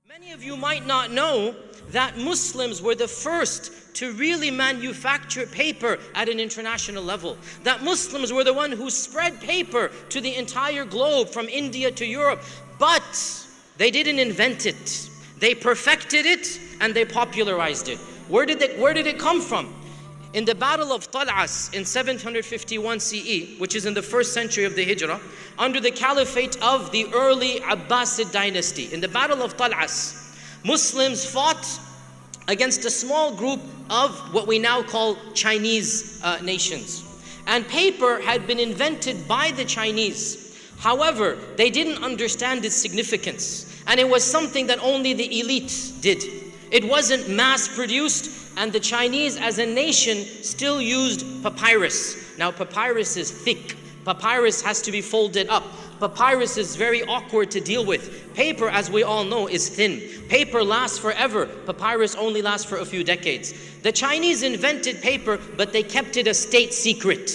Many of you might not know that Muslims were the first to really manufacture paper at an international level. That Muslims were the one who spread paper to the entire globe from India to Europe. But they didn't invent it. They perfected it and they popularized it. Where did it come from? In the Battle of Tal'as in 751 CE, which is in the 1st century of the Hijrah, under the caliphate of the early Abbasid dynasty, in the Battle of Tal'as, Muslims fought against a small group of what we now call Chinese nations. And paper had been invented by the Chinese. However, they didn't understand its significance. And it was something that only the elite did. It wasn't mass produced, and the Chinese as a nation still used papyrus. Now papyrus is thick. Papyrus has to be folded up. Papyrus is very awkward to deal with. Paper, as we all know, is thin. Paper lasts forever. Papyrus only lasts for a few decades. The Chinese invented paper, but they kept it a state secret.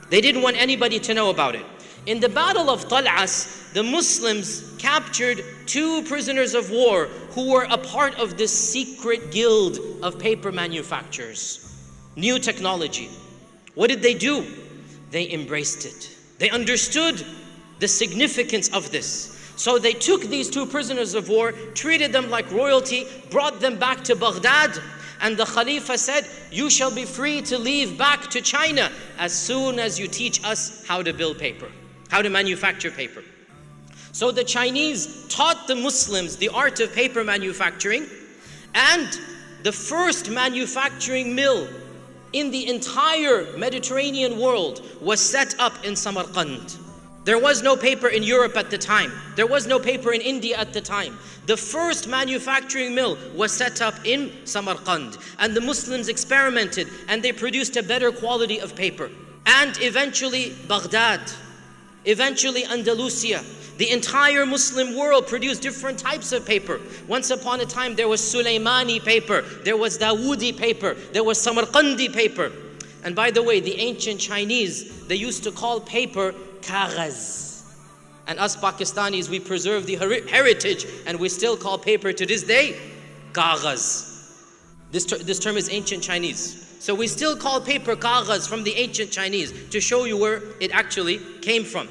They didn't want anybody to know about it. In the Battle of Tal'as, the Muslims captured 2 prisoners of war who were a part of this secret guild of paper manufacturers. New technology. What did they do? They embraced it. They understood the significance of this. So they took these 2 prisoners of war, treated them like royalty, brought them back to Baghdad, and the Khalifa said, "You shall be free to leave back to China as soon as you teach us how to build paper, how to manufacture paper." So the Chinese taught the Muslims the art of paper manufacturing, and the first manufacturing mill in the entire Mediterranean world was set up in Samarkand. There was no paper in Europe at the time. There was no paper in India at the time. The first manufacturing mill was set up in Samarkand, and the Muslims experimented and they produced a better quality of paper. And eventually Baghdad, eventually Andalusia, the entire Muslim world produced different types of paper. Once upon a time there was Sulaimani paper, there was Dawoodi paper, there was Samarkandi paper. And by the way, the ancient Chinese, they used to call paper kaghaz. And us Pakistanis, we preserve the heritage and we still call paper to this day kaghaz. This term is ancient Chinese. So we still call paper kaghaz from the ancient Chinese to show you where it actually came from.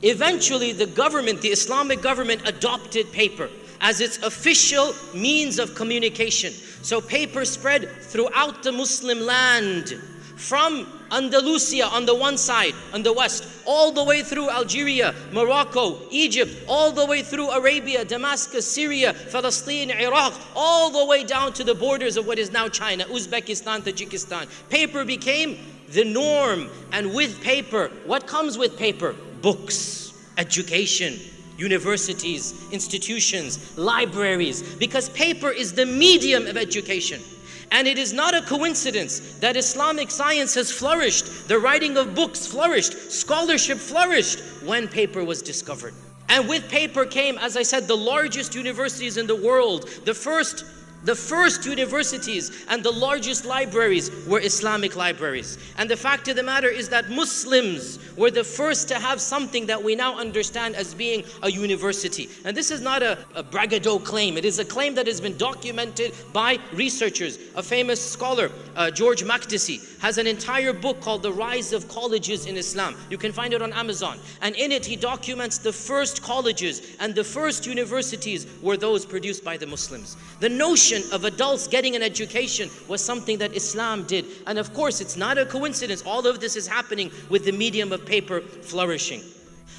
Eventually the government, the Islamic government, adopted paper as its official means of communication. So paper spread throughout the Muslim land, from Andalusia on the one side, on the west, all the way through Algeria, Morocco, Egypt, all the way through Arabia, Damascus, Syria, Palestine, Iraq, all the way down to the borders of what is now China, Uzbekistan, Tajikistan. Paper became the norm, and with paper, what comes with paper? Books, education, universities, institutions, libraries, because paper is the medium of education. And it is not a coincidence that Islamic science has flourished, the writing of books flourished, scholarship flourished when paper was discovered. And with paper came, as I said, the largest universities in the world. The first universities and the largest libraries were Islamic libraries. And the fact of the matter is that Muslims were the first to have something that we now understand as being a university. And this is not a braggadocio claim. It is a claim that has been documented by researchers. A famous scholar, George Makdisi, has an entire book called The Rise of Colleges in Islam. You can find it on Amazon. And in it he documents the first colleges and the first universities were those produced by the Muslims. The notion of adults getting an education was something that Islam did. And of course, it's not a coincidence. All of this is happening with the medium of paper flourishing.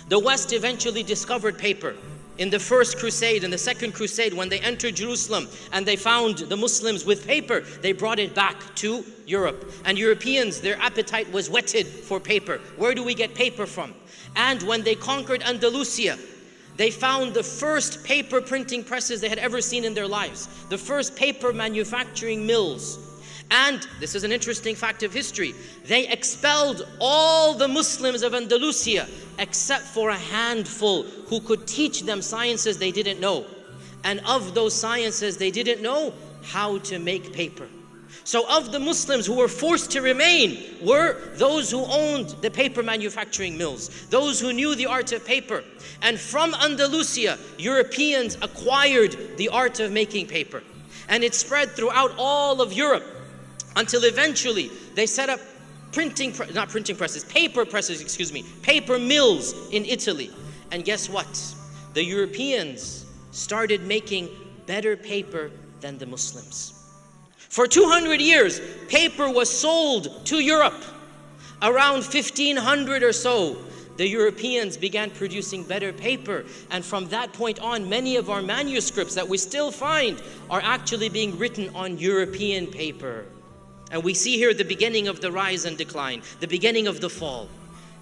The West eventually discovered paper. In the First Crusade and the Second Crusade, when they entered Jerusalem and they found the Muslims with paper, they brought it back to Europe. And Europeans, their appetite was whetted for paper. Where do we get paper from? And when they conquered Andalusia, they found the first paper printing presses they had ever seen in their lives, the first paper manufacturing mills. And this is an interesting fact of history. They expelled all the Muslims of Andalusia except for a handful who could teach them sciences they didn't know. And of those sciences they didn't know, how to make paper. So of the Muslims who were forced to remain were those who owned the paper manufacturing mills, those who knew the art of paper. And from Andalusia, Europeans acquired the art of making paper. And it spread throughout all of Europe until eventually they set up paper mills in Italy. And guess what? The Europeans started making better paper than the Muslims. For 200 years, paper was sold to Europe. Around 1500 or so, the Europeans began producing better paper. And from that point on, many of our manuscripts that we still find are actually being written on European paper. And we see here the beginning of the rise and decline, the beginning of the fall.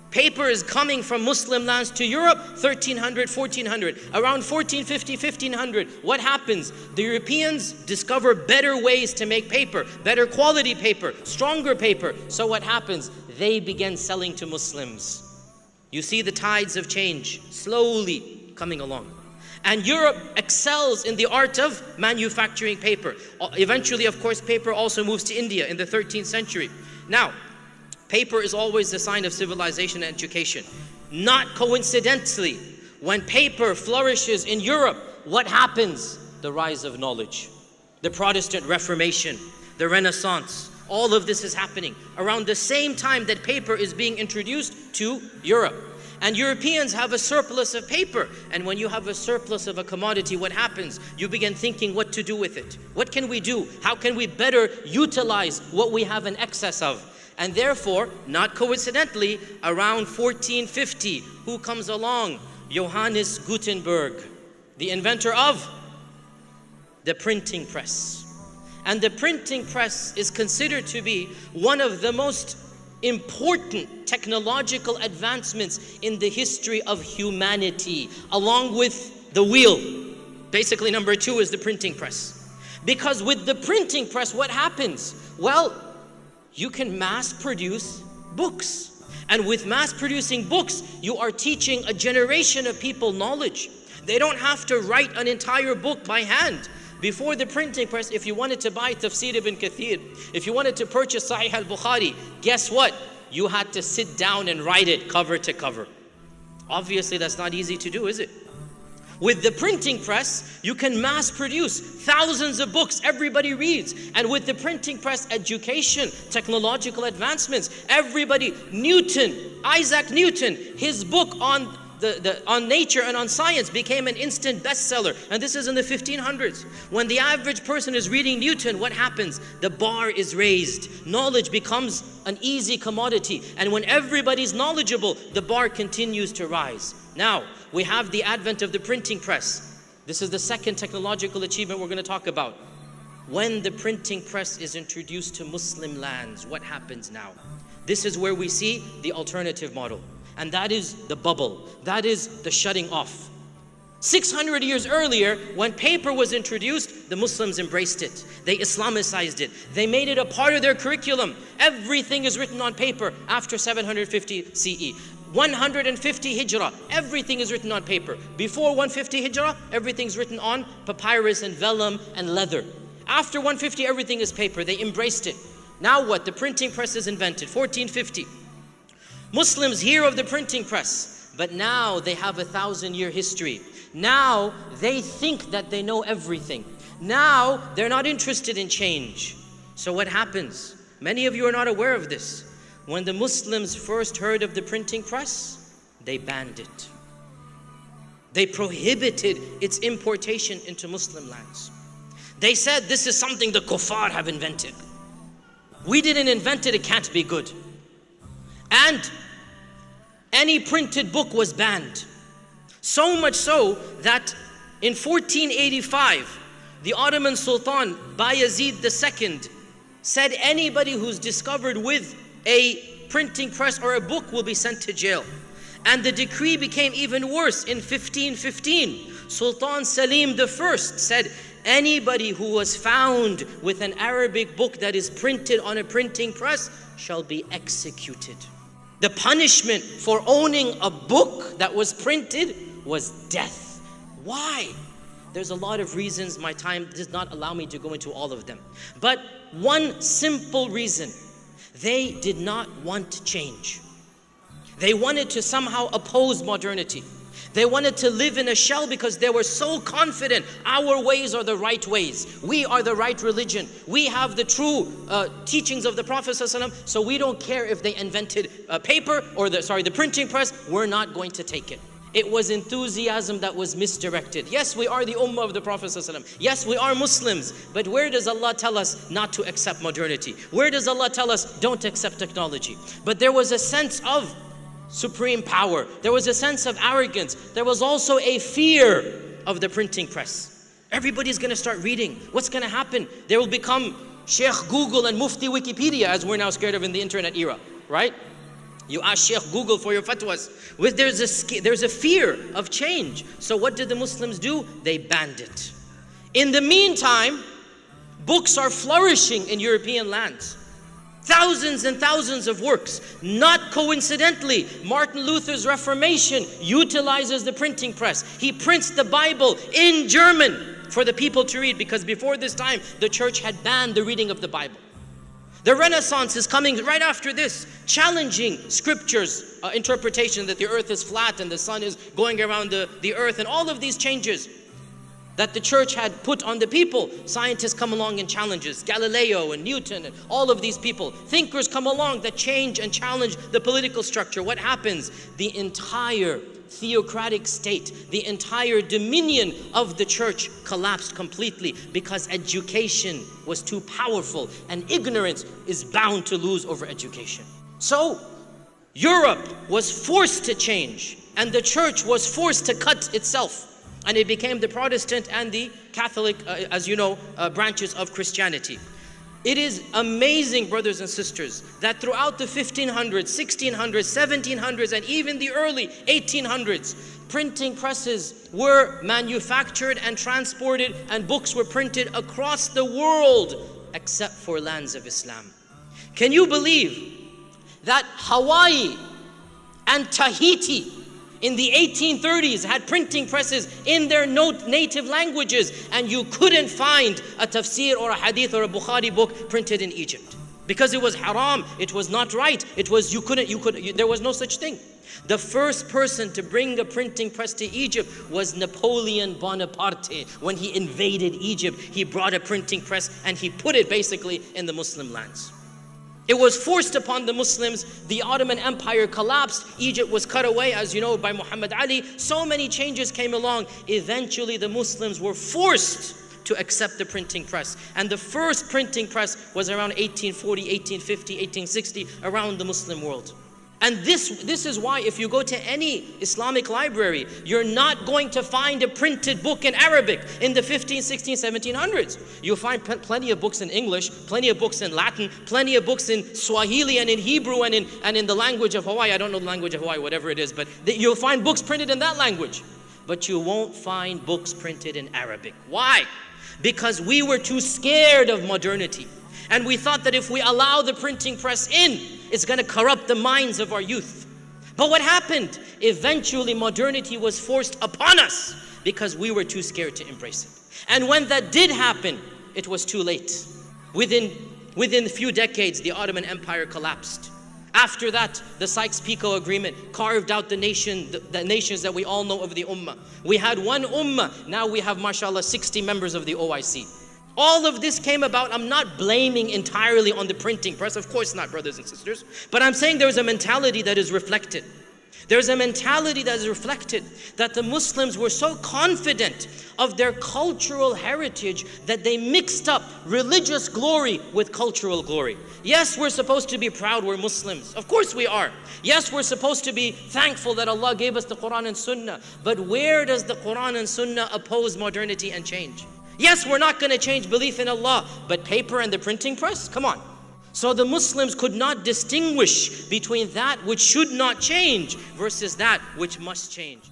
Paper is coming from Muslim lands to Europe, 1300, 1400. Around 1450, 1500, what happens? The Europeans discover better ways to make paper, better quality paper, stronger paper. So what happens? They begin selling to Muslims. You see the tides of change slowly coming along. And Europe excels in the art of manufacturing paper. Eventually, of course, paper also moves to India in the 13th century. Now, paper is always a sign of civilization and education. Not coincidentally, when paper flourishes in Europe, what happens? The rise of knowledge. The Protestant Reformation, the Renaissance, all of this is happening around the same time that paper is being introduced to Europe. And Europeans have a surplus of paper. And when you have a surplus of a commodity, what happens? You begin thinking what to do with it. What can we do? How can we better utilize what we have in excess of? And therefore, not coincidentally, around 1450, who comes along? Johannes Gutenberg, the inventor of the printing press. And the printing press is considered to be one of the most important technological advancements in the history of humanity, along with the wheel. Basically, number two is the printing press. Because with the printing press, what happens? Well, you can mass produce books. And with mass producing books, you are teaching a generation of people knowledge. They don't have to write an entire book by hand. Before the printing press, if you wanted to buy Tafsir ibn Kathir, if you wanted to purchase Sahih al-Bukhari, guess what? You had to sit down and write it cover to cover. Obviously, that's not easy to do, is it? With the printing press, you can mass produce thousands of books everybody reads. And with the printing press, education, technological advancements, everybody, Isaac Newton, his book on nature and on science became an instant bestseller. And this is in the 1500s. When the average person is reading Newton, what happens? The bar is raised. Knowledge becomes an easy commodity. And when everybody's knowledgeable, the bar continues to rise. Now, we have the advent of the printing press. This is the second technological achievement we're going to talk about. When the printing press is introduced to Muslim lands, what happens now? This is where we see the alternative model. And that is the bubble. That is the shutting off. 600 years earlier, when paper was introduced, the Muslims embraced it. They Islamicized it. They made it a part of their curriculum. Everything is written on paper after 750 CE. 150 Hijrah, everything is written on paper. Before 150 Hijrah, everything's written on papyrus and vellum and leather. After 150, everything is paper. They embraced it. Now what? The printing press is invented, 1450. Muslims hear of the printing press, but now they have a 1,000-year history. Now they think that they know everything. Now they're not interested in change. So what happens? Many of you are not aware of this. When the Muslims first heard of the printing press, they banned it. They prohibited its importation into Muslim lands. They said this is something the kuffar have invented. We didn't invent it, it can't be good. And any printed book was banned. So much so that in 1485, the Ottoman Sultan Bayezid II said anybody who's discovered with a printing press or a book will be sent to jail. And the decree became even worse in 1515. Sultan Salim I said anybody who was found with an Arabic book that is printed on a printing press shall be executed. The punishment for owning a book that was printed was death. Why? There's a lot of reasons. My time does not allow me to go into all of them. But one simple reason: they did not want change. They wanted to somehow oppose modernity. They wanted to live in a shell because they were so confident our ways are the right ways. We are the right religion. We have the true teachings of the Prophet ﷺ, so we don't care if they invented paper or the printing press. We're not going to take it. It was enthusiasm that was misdirected. Yes, we are the ummah of the Prophet ﷺ. Yes, we are Muslims. But where does Allah tell us not to accept modernity? Where does Allah tell us don't accept technology? But there was a sense of supreme power. There was a sense of arrogance. There was also a fear of the printing press. Everybody's going to start reading. What's going to happen? They will become Shaykh Google and Mufti Wikipedia, as we're now scared of in the internet era, right? You ask Shaykh Google for your fatwas. There's a fear of change. So what did the Muslims do? They banned it. In the meantime, books are flourishing in European lands. Thousands and thousands of works. Not coincidentally, Martin Luther's Reformation utilizes the printing press. He prints the Bible in German for the people to read, because before this time, the church had banned the reading of the Bible. The Renaissance is coming right after this, challenging scriptures, interpretation that the earth is flat and the sun is going around the earth, and all of these changes that the church had put on the people. Scientists come along and challenges, Galileo and Newton and all of these people. Thinkers come along that change and challenge the political structure. What happens? The entire theocratic state, the entire dominion of the church collapsed completely, because education was too powerful, and ignorance is bound to lose over education. So Europe was forced to change, and the church was forced to cut itself. And it became the Protestant and the Catholic, as you know, branches of Christianity. It is amazing, brothers and sisters, that throughout the 1500s, 1600s, 1700s, and even the early 1800s, printing presses were manufactured and transported, and books were printed across the world, except for lands of Islam. Can you believe that Hawaii and Tahiti in the 1830s had printing presses in their native languages, and you couldn't find a tafsir or a hadith or a Bukhari book printed in Egypt? Because it was haram, it was not right, there was no such thing. The first person to bring a printing press to Egypt was Napoleon Bonaparte. When he invaded Egypt, he brought a printing press and he put it basically in the Muslim lands. It was forced upon the Muslims. The Ottoman Empire collapsed. Egypt was cut away, as you know, by Muhammad Ali. So many changes came along. Eventually, the Muslims were forced to accept the printing press. And the first printing press was around 1840, 1850, 1860, around the Muslim world. And this is why if you go to any Islamic library, you're not going to find a printed book in Arabic in the 15, 16, 1700s. You'll find plenty of books in English, plenty of books in Latin, plenty of books in Swahili and in Hebrew and in the language of Hawaii. I don't know the language of Hawaii, whatever it is, but you'll find books printed in that language. But you won't find books printed in Arabic. Why? Because we were too scared of modernity. And we thought that if we allow the printing press in, it's going to corrupt the minds of our youth. But what happened? Eventually modernity was forced upon us because we were too scared to embrace it. And when that did happen, it was too late. Within a few decades, the Ottoman Empire collapsed. After that, the Sykes-Picot Agreement carved out the nations that we all know of the Ummah. We had one Ummah, now we have, mashallah, 60 members of the OIC. All of this came about. I'm not blaming entirely on the printing press, of course not, brothers and sisters, but I'm saying there's a mentality that is reflected. There's a mentality that is reflected that the Muslims were so confident of their cultural heritage that they mixed up religious glory with cultural glory. Yes, we're supposed to be proud we're Muslims. Of course we are. Yes, we're supposed to be thankful that Allah gave us the Quran and Sunnah. But where does the Quran and Sunnah oppose modernity and change? Yes, we're not going to change belief in Allah, but paper and the printing press? Come on. So the Muslims could not distinguish between that which should not change versus that which must change.